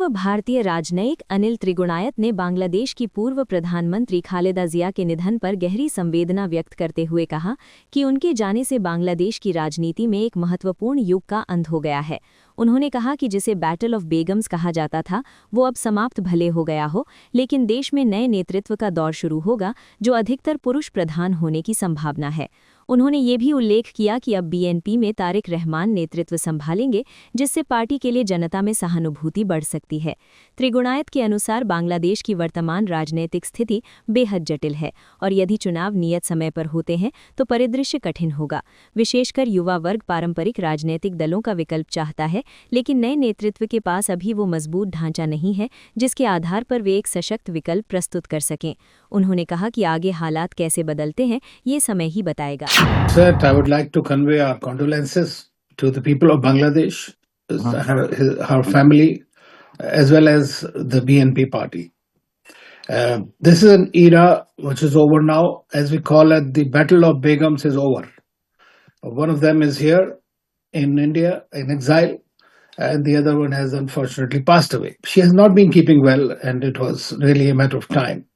पूर्व भारतीय राजनयिक अनिल त्रिगुणायत ने बांग्लादेश की पूर्व प्रधानमंत्री खालेदा जिया के निधन पर गहरी संवेदना व्यक्त करते हुए कहा कि उनके जाने से बांग्लादेश की राजनीति में एक महत्वपूर्ण युग का अंत हो गया है। उन्होंने कहा कि जिसे बैटल ऑफ बेगम्स कहा जाता था वो अब समाप्त भले हो गया हो, लेकिन देश में नए नेतृत्व का दौर शुरू होगा जो अधिकतर पुरुष प्रधान होने की संभावना है। उन्होंने ये भी उल्लेख किया कि अब बीएनपी में तारिक रहमान नेतृत्व संभालेंगे, जिससे पार्टी के लिए जनता में सहानुभूति बढ़ सकती है। त्रिगुणायत के अनुसार बांग्लादेश की वर्तमान राजनीतिक स्थिति बेहद जटिल है और यदि चुनाव नियत समय पर होते हैं तो परिदृश्य कठिन होगा। विशेषकर युवा वर्ग पारंपरिक राजनीतिक दलों का विकल्प चाहता है, लेकिन नए नेतृत्व के पास अभी वो मजबूत ढांचा नहीं है जिसके आधार पर वे एक सशक्त विकल्प प्रस्तुत कर सकें। उन्होंने कहा कि आगे हालात कैसे बदलते हैं ये समय ही बताएगा। Sir, I would like to convey our condolences to the people of Bangladesh, her family, as well as the BNP party. This is an era which is over now. As we call it, the Battle of Begums is over. One of them is here in India in exile, and the other one has unfortunately passed away. She has not been keeping well, and it was really a matter of time.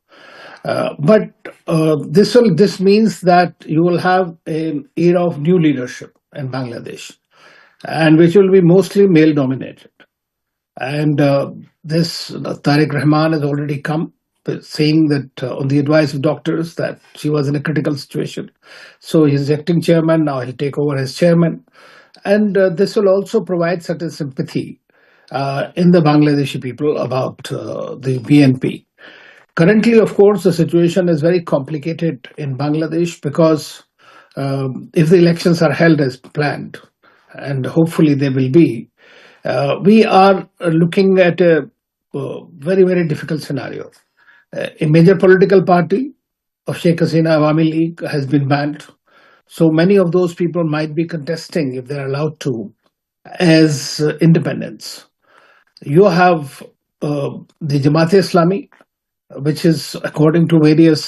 This means that you will have an era of new leadership in Bangladesh, and which will be mostly male dominated. And this Tariq Rahman has already come, saying that on the advice of doctors that she was in a critical situation. So he's acting chairman, now he'll take over as chairman. And this will also provide certain sympathy in the Bangladeshi people about the BNP. Currently, of course, the situation is very complicated in Bangladesh because if the elections are held as planned, and hopefully they will be, we are looking at a very, very difficult scenario. A major political party of Sheikh Hasina Awami League has been banned. So many of those people might be contesting, if they're allowed to, as independents. You have the Jamaat-e-Islami, which is, according to various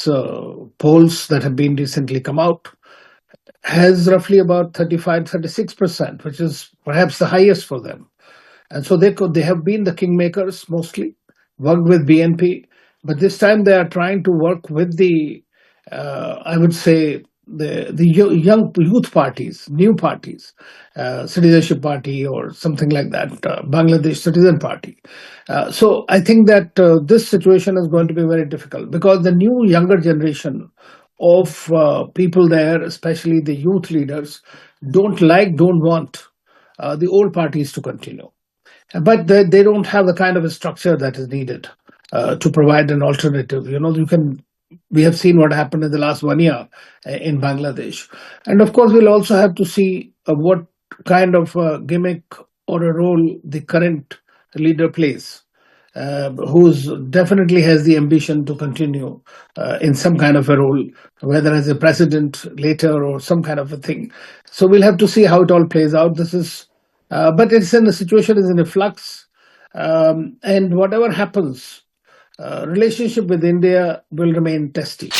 polls that have been recently come out, has roughly about 35-36%, which is perhaps the highest for them. And so they have been the kingmakers mostly, worked with BNP, but this time they are trying to work with the, I would say, the young youth parties, new parties, Citizenship Party or something like that, Bangladesh Citizen Party. So I think that this situation is going to be very difficult because the new younger generation of people there, especially the youth leaders, don't want the old parties to continue. But they don't have the kind of a structure that is needed to provide an alternative. We have seen what happened in the last 1 year in Bangladesh. And of course, we'll also have to see what kind of gimmick or a role the current leader plays, who definitely has the ambition to continue in some kind of a role, whether as a president later or some kind of a thing. So we'll have to see how it all plays out. But the situation is in a flux. And whatever happens, relationship with India will remain testy.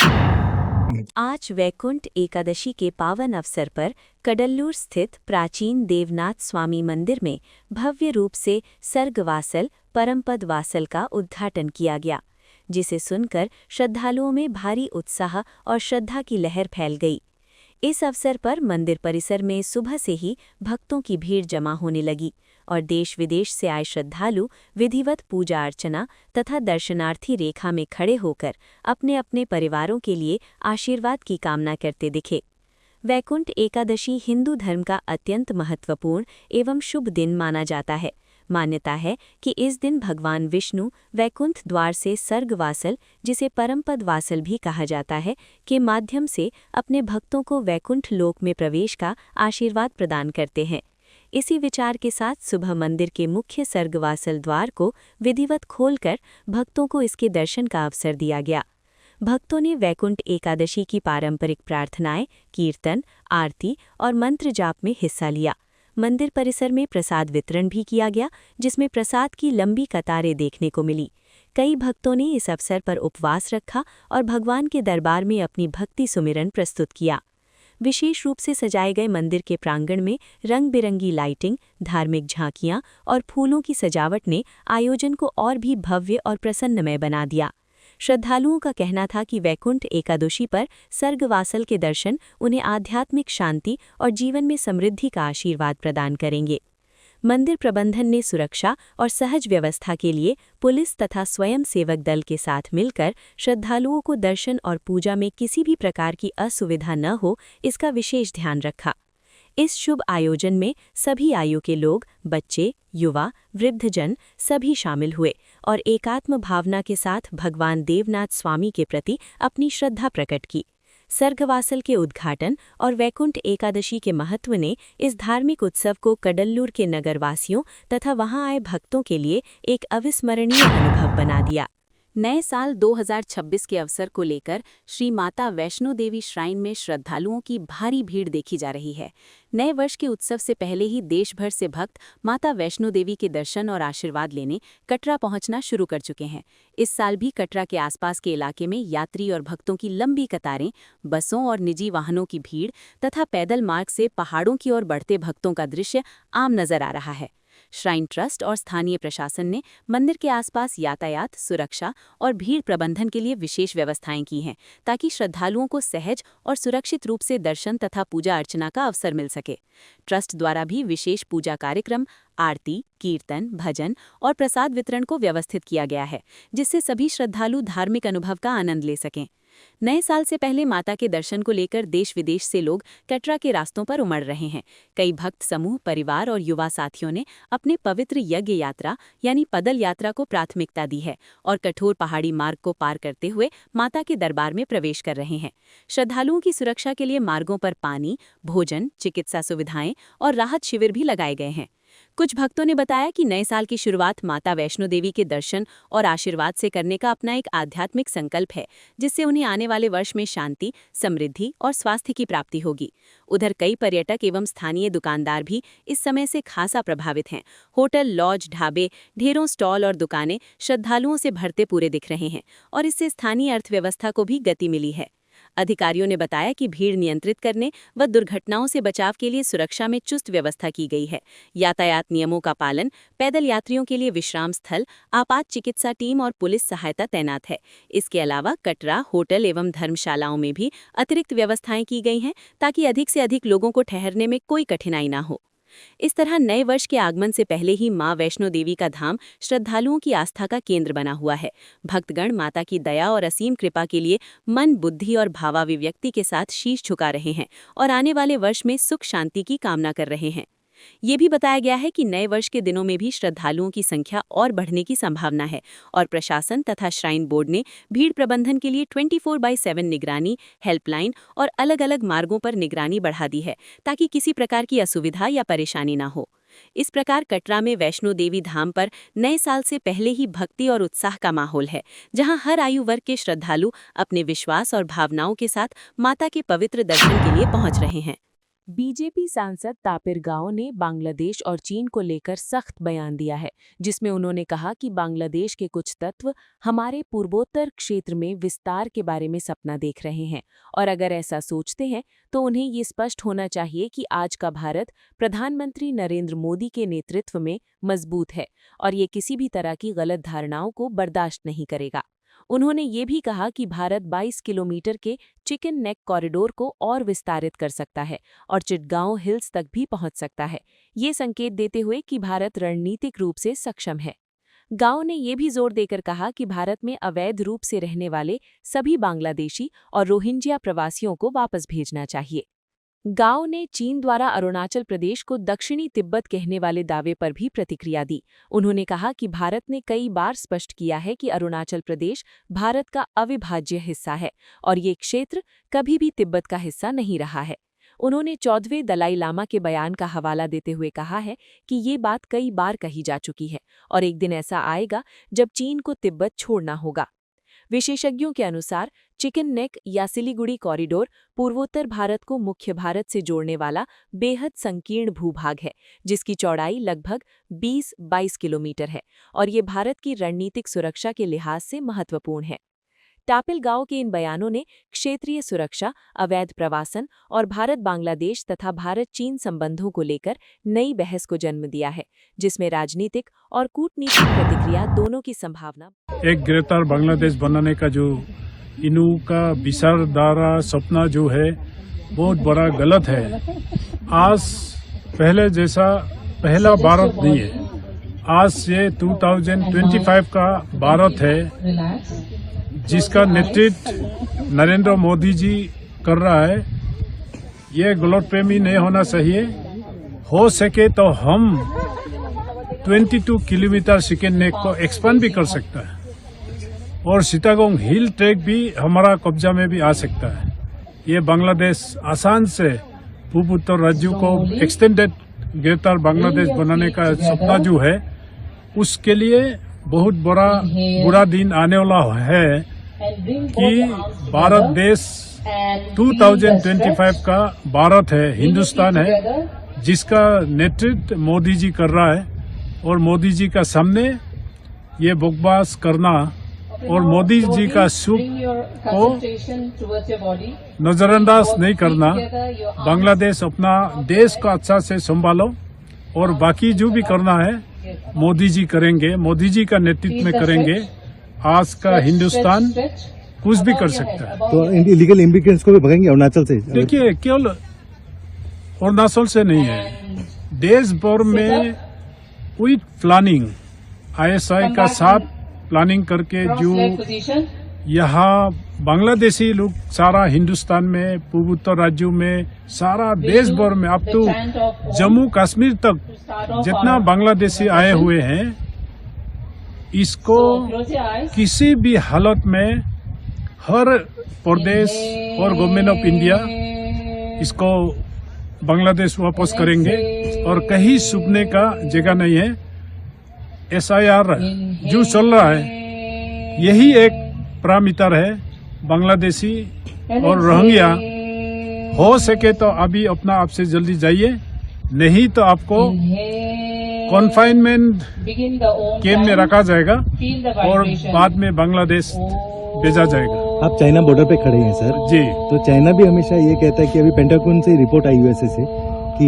आज वैकुंठ एकादशी के पावन अवसर पर कडल्लूर स्थित प्राचीन देवनाथ स्वामी मंदिर में भव्य रूप से सर्गवासल परमपद वासल का उद्घाटन किया गया, जिसे सुनकर श्रद्धालुओं में भारी उत्साह और श्रद्धा की लहर फैल गई। इस अवसर पर मंदिर परिसर में सुबह से ही भक्तों की भीड़ जमा होने लगी और देश विदेश से आए श्रद्धालु विधिवत पूजा अर्चना तथा दर्शनार्थी रेखा में खड़े होकर अपने अपने परिवारों के लिए आशीर्वाद की कामना करते दिखे। वैकुंठ एकादशी हिंदू धर्म का अत्यंत महत्वपूर्ण एवं शुभ दिन माना जाता है। मान्यता है कि इस दिन भगवान विष्णु वैकुंठ द्वार से सर्गवासल, जिसे परमपद वासल भी कहा जाता है, के माध्यम से अपने भक्तों को वैकुंठ लोक में प्रवेश का आशीर्वाद प्रदान करते हैं। इसी विचार के साथ सुबह मंदिर के मुख्य सर्गवासल द्वार को विधिवत खोलकर भक्तों को इसके दर्शन का अवसर दिया गया। भक्तों ने वैकुंठ एकादशी की पारंपरिक प्रार्थनाएं, कीर्तन, आरती और मंत्र जाप में हिस्सा लिया। मंदिर परिसर में प्रसाद वितरण भी किया गया, जिसमें प्रसाद की लंबी कतारें देखने को मिली। कई भक्तों ने इस अवसर पर उपवास रखा और भगवान के दरबार में अपनी भक्ति सुमिरन प्रस्तुत किया। विशेष रूप से सजाए गए मंदिर के प्रांगण में रंग बिरंगी लाइटिंग, धार्मिक झांकियां और फूलों की सजावट ने आयोजन को और भी भव्य और प्रसन्नमय बना दिया। श्रद्धालुओं का कहना था कि वैकुंठ एकादशी पर सर्गवासल के दर्शन उन्हें आध्यात्मिक शांति और जीवन में समृद्धि का आशीर्वाद प्रदान करेंगे। मंदिर प्रबंधन ने सुरक्षा और सहज व्यवस्था के लिए पुलिस तथा स्वयं सेवक दल के साथ मिलकर श्रद्धालुओं को दर्शन और पूजा में किसी भी प्रकार की असुविधा न हो, इसका विशेष ध्यान रखा। इस शुभ आयोजन में सभी आयु के लोग, बच्चे, युवा, वृद्धजन सभी शामिल हुए और एकात्म भावना के साथ भगवान देवनाथ स्वामी के प्रति अपनी श्रद्धा प्रकट की। सर्गवासल के उद्घाटन और वैकुंठ एकादशी के महत्व ने इस धार्मिक उत्सव को कडल्लूर के नगरवासियों तथा वहां आए भक्तों के लिए एक अविस्मरणीय अनुभव बना दिया। नए साल 2026 के अवसर को लेकर श्री माता वैष्णो देवी श्राइन में श्रद्धालुओं की भारी भीड़ देखी जा रही है। नए वर्ष के उत्सव से पहले ही देश भर से भक्त माता वैष्णो देवी के दर्शन और आशीर्वाद लेने कटरा पहुंचना शुरू कर चुके हैं। इस साल भी कटरा के आसपास के इलाके में यात्री और भक्तों की लंबी कतारें, बसों और निजी वाहनों की भीड़ तथा पैदल मार्ग से पहाड़ों की ओर बढ़ते भक्तों का दृश्य आम नजर आ रहा है। श्राइन ट्रस्ट और स्थानीय प्रशासन ने मंदिर के आसपास यातायात, सुरक्षा और भीड़ प्रबंधन के लिए विशेष व्यवस्थाएं की हैं, ताकि श्रद्धालुओं को सहज और सुरक्षित रूप से दर्शन तथा पूजा अर्चना का अवसर मिल सके। ट्रस्ट द्वारा भी विशेष पूजा कार्यक्रम, आरती, कीर्तन, भजन और प्रसाद वितरण को व्यवस्थित किया गया है, जिससे सभी श्रद्धालु धार्मिक अनुभव का आनंद ले सकें। नए साल से पहले माता के दर्शन को लेकर देश विदेश से लोग कटरा के रास्तों पर उमड़ रहे हैं। कई भक्त समूह, परिवार और युवा साथियों ने अपने पवित्र यज्ञ यात्रा यानी पदल यात्रा को प्राथमिकता दी है और कठोर पहाड़ी मार्ग को पार करते हुए माता के दरबार में प्रवेश कर रहे हैं। श्रद्धालुओं की सुरक्षा के लिए मार्गों पर पानी, भोजन, चिकित्सा सुविधाएं और राहत शिविर भी लगाए गए हैं। कुछ भक्तों ने बताया कि नए साल की शुरुआत माता वैष्णो देवी के दर्शन और आशीर्वाद से करने का अपना एक आध्यात्मिक संकल्प है, जिससे उन्हें आने वाले वर्ष में शांति, समृद्धि और स्वास्थ्य की प्राप्ति होगी। उधर कई पर्यटक एवं स्थानीय दुकानदार भी इस समय से खासा प्रभावित हैं। होटल, लॉज, ढाबे, ढेरों स्टॉल और दुकानें श्रद्धालुओं से भरते पूरे दिख रहे हैं और इससे स्थानीय अर्थव्यवस्था को भी गति मिली है। अधिकारियों ने बताया कि भीड़ नियंत्रित करने व दुर्घटनाओं से बचाव के लिए सुरक्षा में चुस्त व्यवस्था की गई है। यातायात नियमों का पालन, पैदल यात्रियों के लिए विश्राम स्थल, आपात चिकित्सा टीम और पुलिस सहायता तैनात है। इसके अलावा कटरा होटल एवं धर्मशालाओं में भी अतिरिक्त व्यवस्थाएं की गई हैं, ताकि अधिक से अधिक लोगों को ठहरने में कोई कठिनाई न हो। इस तरह नए वर्ष के आगमन से पहले ही मां वैष्णो देवी का धाम श्रद्धालुओं की आस्था का केंद्र बना हुआ है। भक्तगण माता की दया और असीम कृपा के लिए मन, बुद्धि और भावाभिव्यक्ति के साथ शीश झुका रहे हैं और आने वाले वर्ष में सुख शांति की कामना कर रहे हैं। ये भी बताया गया है कि नए वर्ष के दिनों में भी श्रद्धालुओं की संख्या और बढ़ने की संभावना है और प्रशासन तथा श्राइन बोर्ड ने भीड़ प्रबंधन के लिए 24/7 निगरानी, हेल्पलाइन और अलग-अलग मार्गों पर निगरानी बढ़ा दी है, ताकि किसी प्रकार की असुविधा या परेशानी ना हो। इस प्रकार कटरा में वैष्णो देवी धाम पर नए साल से पहले ही भक्ति और उत्साह का माहौल है, जहां हर आयु वर्ग के श्रद्धालु अपने विश्वास और भावनाओं के साथ माता के पवित्र दर्शन के लिए पहुंच रहे हैं। बीजेपी सांसद तापिर गाव ने बांग्लादेश और चीन को लेकर सख्त बयान दिया है, जिसमें उन्होंने कहा कि बांग्लादेश के कुछ तत्व हमारे पूर्वोत्तर क्षेत्र में विस्तार के बारे में सपना देख रहे हैं और अगर ऐसा सोचते हैं तो उन्हें ये स्पष्ट होना चाहिए कि आज का भारत प्रधानमंत्री नरेंद्र मोदी के नेतृत्व में मजबूत है और ये किसी भी तरह की गलत धारणाओं को बर्दाश्त नहीं करेगा। उन्होंने ये भी कहा कि भारत 22 किलोमीटर के चिकन नेक कॉरिडोर को और विस्तारित कर सकता है और चिटगांव हिल्स तक भी पहुंच सकता है, ये संकेत देते हुए कि भारत रणनीतिक रूप से सक्षम है। गांव ने ये भी जोर देकर कहा कि भारत में अवैध रूप से रहने वाले सभी बांग्लादेशी और रोहिंग्या प्रवासियों को वापस भेजना चाहिए। गांव ने चीन द्वारा अरुणाचल प्रदेश को दक्षिणी तिब्बत कहने वाले दावे पर भी प्रतिक्रिया दी। उन्होंने कहा कि भारत ने कई बार स्पष्ट किया है कि अरुणाचल प्रदेश भारत का अविभाज्य हिस्सा है और ये क्षेत्र कभी भी तिब्बत का हिस्सा नहीं रहा है। उन्होंने 14वें दलाई लामा के बयान का हवाला देते हुए कहा है कि ये बात कई बार कही जा चुकी है और एक दिन ऐसा आएगा जब चीन को तिब्बत छोड़ना होगा। विशेषज्ञों के अनुसार चिकन नेक या सिलीगुड़ी कॉरिडोर पूर्वोत्तर भारत को मुख्य भारत से जोड़ने वाला बेहद संकीर्ण भूभाग है, जिसकी चौड़ाई लगभग 20-22 किलोमीटर है और ये भारत की रणनीतिक सुरक्षा के लिहाज से महत्वपूर्ण है। टापिल गांव के इन बयानों ने क्षेत्रीय सुरक्षा, अवैध प्रवासन और भारत-बांग्लादेश तथा भारत-चीन संबंधों को लेकर नई बहस को जन्म दिया है, जिसमें राजनीतिक और कूटनीतिक प्रतिक्रिया दोनों की संभावना। एक ग्रेटर बांग्लादेश बनाने का जो इनू का विचारधारा सपना जो है बहुत बड़ा गलत है। आज पहले जैसा पहला भारत नहीं है, आज ये 2025 का भारत है जिसका नेतृत्व नरेंद्र मोदी जी कर रहा है। ये गलतफहमी नहीं होना चाहिए। हो सके तो हम 22 किलोमीटर सेकेंड को एक्सपांड भी कर सकता है और सीतागोंग हिल ट्रैक भी हमारा कब्जा में भी आ सकता है। ये बांग्लादेश आसान से पूर्व उत्तर राज्यों को एक्सटेंडेड ग्रेटर बांग्लादेश बनाने का सपना जो है उसके लिए बहुत बुरा दिन आने वाला है कि भारत देश 2025 का भारत है, हिंदुस्तान है, जिसका नेतृत्व मोदी जी कर रहा है और मोदी जी का सामने ये बकवास करना और मोदी जी का सुख को नजरअंदाज नहीं करना। बांग्लादेश अपना देश को अच्छा से संभालो और बाकी जो भी करना है मोदी जी करेंगे, मोदी जी का नेतृत्व में करेंगे। आज का हिंदुस्तान कुछ भी कर सकता है। तो इलीगल इमिग्रेंट्स को भी भगाएंगे अरुणाचल से? देखिए, केवल अरुणाचल से नहीं है, देश भर में विद प्लानिंग ISI का साथ प्लानिंग करके जो यहाँ बांग्लादेशी लोग सारा हिंदुस्तान में पूर्व उत्तर राज्यों में सारा देश भर में अब तो जम्मू कश्मीर तक जितना बांग्लादेशी आए हुए हैं, इसको किसी भी हालत में हर प्रदेश और गवर्नमेंट ऑफ इंडिया इसको बांग्लादेश वापस करेंगे और कहीं छुपने का जगह नहीं है। SIR जो चल रहा है यही एक पैरामीटर है। बांग्लादेशी और रोहिंग्या हो सके तो अभी अपना आप से जल्दी जाइए, नहीं तो आपको कॉन्फाइनमेंट कैंप में रखा जाएगा और बाद में बांग्लादेश भेजा जाएगा। आप चाइना बॉर्डर पे खड़े हैं सर जी। तो चाइना भी हमेशा ये कहता है कि अभी पेंटागन से रिपोर्ट आई USA से कि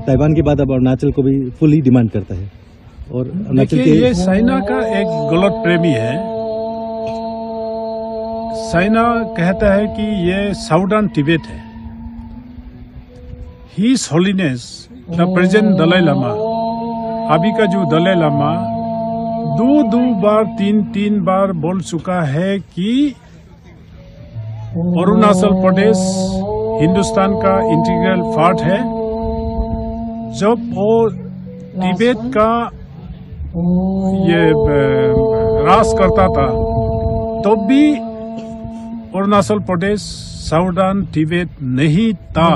ताइवान के बाद अब अरुणाचल को भी फुली डिमांड करता है। और अरुणाचल के ये चाइना का एक गलत प्रेमी है। चाइना कहता है कि ये साउदर्न तिब्बत है। His holiness the present Dalai Lama, अभी का जो दलाई लामा दो बार तीन बार बोल चुका है कि अरुणाचल प्रदेश हिंदुस्तान का इंटीग्रल पार्ट है। जब वो तिब्बत का ये राज करता था तब भी अरुणाचल प्रदेश साउदर्न तिब्बत नहीं था।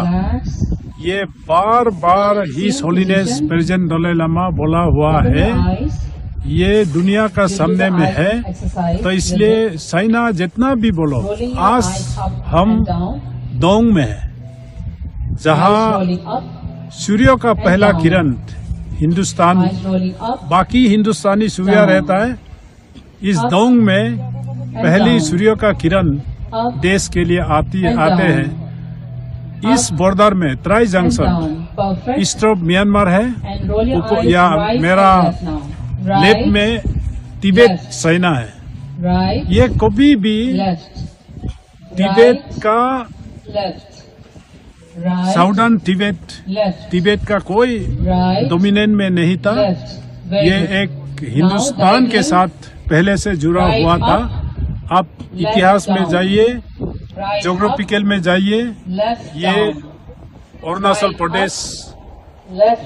ये बार बार his holiness present Dalai Lama बोला हुआ है, ये दुनिया का सामने में है। तो इसलिए चाइना जितना भी बोलो, आज हम डोंग में है जहाँ सूर्य का पहला किरण हिंदुस्तान, बाकी हिंदुस्तानी सूर्य रहता है, इस डोंग में पहली सूर्य का किरण देश के लिए आते हैं। इस बॉर्डर में tri junction east of Myanmar है, या मेरा लेफ्ट में तिब्बत चाइना है। ये कभी भी तिब्बत का साउदर्न तिब्बत का कोई डोमिनेंट में नहीं था। ये एक हिंदुस्तान के साथ पहले से जुड़ा हुआ था। आप इतिहास में जाइए, ज्योग्राफिकल में जाइए, ये अरुणाचल प्रदेश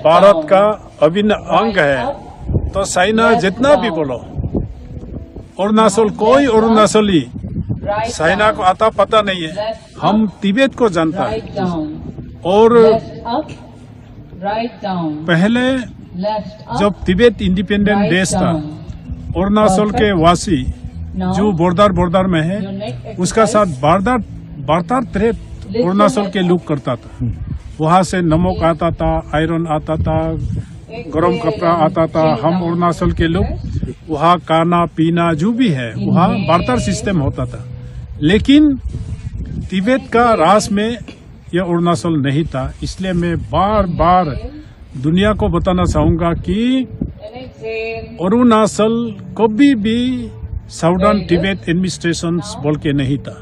भारत का अभिन्न अंग है। तो चाइना जितना भी बोलो, अरुणाचल कोई अरुणाचली चाइना को आता पता नहीं है, हम तिब्बत को जानता है। और पहले जब तिब्बत इंडिपेंडेंट देश था, अरुणाचल के वासी जो बॉर्डर में है उसका साथ वार्ता अरुणाचल के लोग करता था। वहाँ से नमक आता था, आयरन आता था, गरम कपड़ा आता था। हम अरुणाचल के लोग वहाँ खाना पीना जो भी है वहाँ बार्टर सिस्टम होता था। लेकिन तिब्बत का राज में यह अरुणाचल नहीं था। इसलिए मैं बार बार दुनिया को बताना चाहूंगा कि अरुणाचल कभी भी साउदर्न तिब्बत एडमिनिस्ट्रेशन बोल के नहीं था।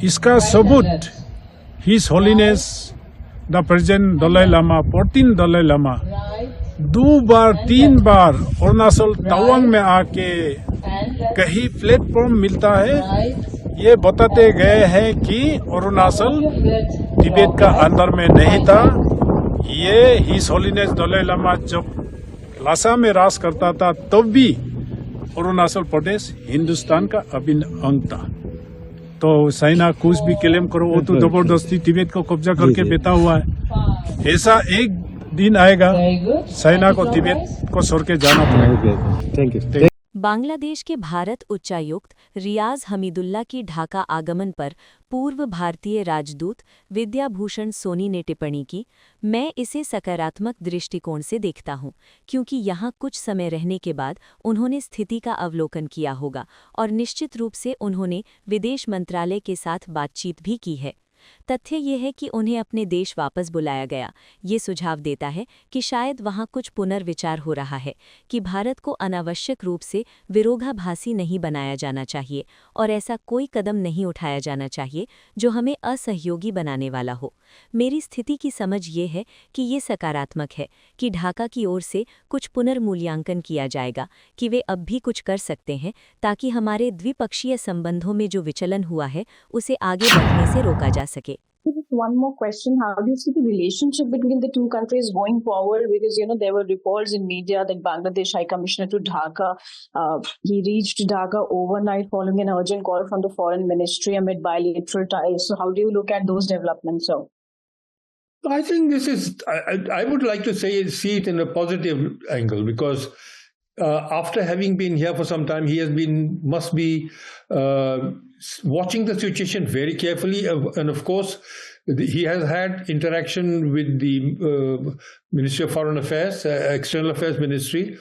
इसका सबूत his holiness the president Dalai Lama, 14 Dalai Lama 2-3 बार अरुणाचल तवांग में आके कहीं प्लेटफॉर्म मिलता है, ये बताते गए हैं कि अरुणाचल तिब्बत का अंदर में नहीं था। ये हिज होलीनेस दलाई लामा जब लासा में राज करता था तब भी अरुणाचल प्रदेश हिंदुस्तान का अभिन्न अंग था। तो चाइना कुछ भी क्लेम करो, वो तो जबरदस्ती तिब्बत को कब्जा करके बैठा हुआ है। ऐसा एक दिन आएगा चाइना को तिब्बत को छोड़ के जाना पड़ेगा। Thank you. बांग्लादेश के भारत उच्चायुक्त रियाज हमीदुल्ला की ढाका आगमन पर पूर्व भारतीय राजदूत विद्याभूषण सोनी ने टिप्पणी की, मैं इसे सकारात्मक दृष्टिकोण से देखता हूं, क्योंकि यहां कुछ समय रहने के बाद उन्होंने स्थिति का अवलोकन किया होगा और निश्चित रूप से उन्होंने विदेश मंत्रालय के साथ बातचीत भी की है। तथ्य ये है कि उन्हें अपने देश वापस बुलाया गया। ये सुझाव देता है कि शायद वहाँ कुछ पुनर्विचार हो रहा है कि भारत को अनावश्यक रूप से विरोधाभासी नहीं बनाया जाना चाहिए और ऐसा कोई कदम नहीं उठाया जाना चाहिए जो हमें असहयोगी बनाने वाला हो। मेरी स्थिति की समझ ये है कि ये सकारात्मक है कि ढाका की ओर से कुछ पुनर्मूल्यांकन किया जाएगा कि वे अब भी कुछ कर सकते हैं ताकि हमारे द्विपक्षीय संबंधों में जो विचलन हुआ है उसे आगे बढ़ने से रोका जा सके। Just one more question. How do you see the relationship between the two countries going forward? Because, there were reports in media that Bangladesh High Commissioner to Dhaka, he reached Dhaka overnight following an urgent call from the Foreign Ministry amid bilateral ties. So how do you look at those developments, sir? I think this is, I would like to see it in a positive angle, because after having been here for some time, he must be watching the situation very carefully. And of course, he has had interaction with the Ministry of Foreign Affairs, External Affairs Ministry.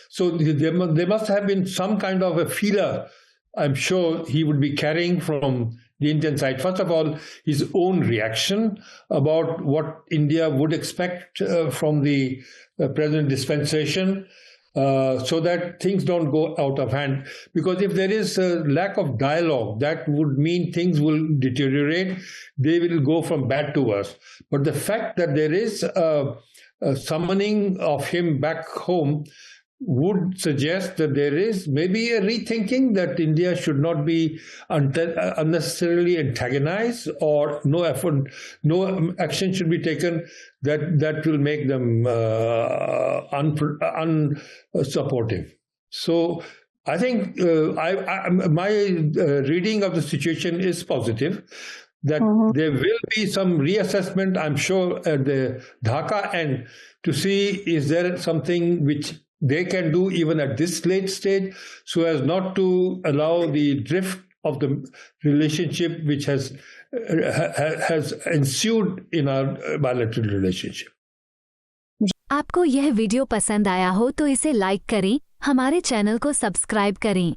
So there must have been some kind of a feeler, I'm sure he would be carrying from the Indian side. First of all, his own reaction about what India would expect from the present dispensation, so that things don't go out of hand. Because if there is a lack of dialogue, that would mean things will deteriorate. They will go from bad to worse. But the fact that there is a summoning of him back home would suggest that there is maybe a rethinking that India should not be unnecessarily antagonized, or no action should be taken that will make them unsupportive. So I think my reading of the situation is positive, that there will be some reassessment, I'm sure, at the Dhaka end, to see is there something which they can do even at this late stage, so as not to allow the drift of the relationship which has ensued in our bilateral relationship. आपको यह video पसंद आया हो तो इसे like करें, हमारे channel को सब्सक्राइब करें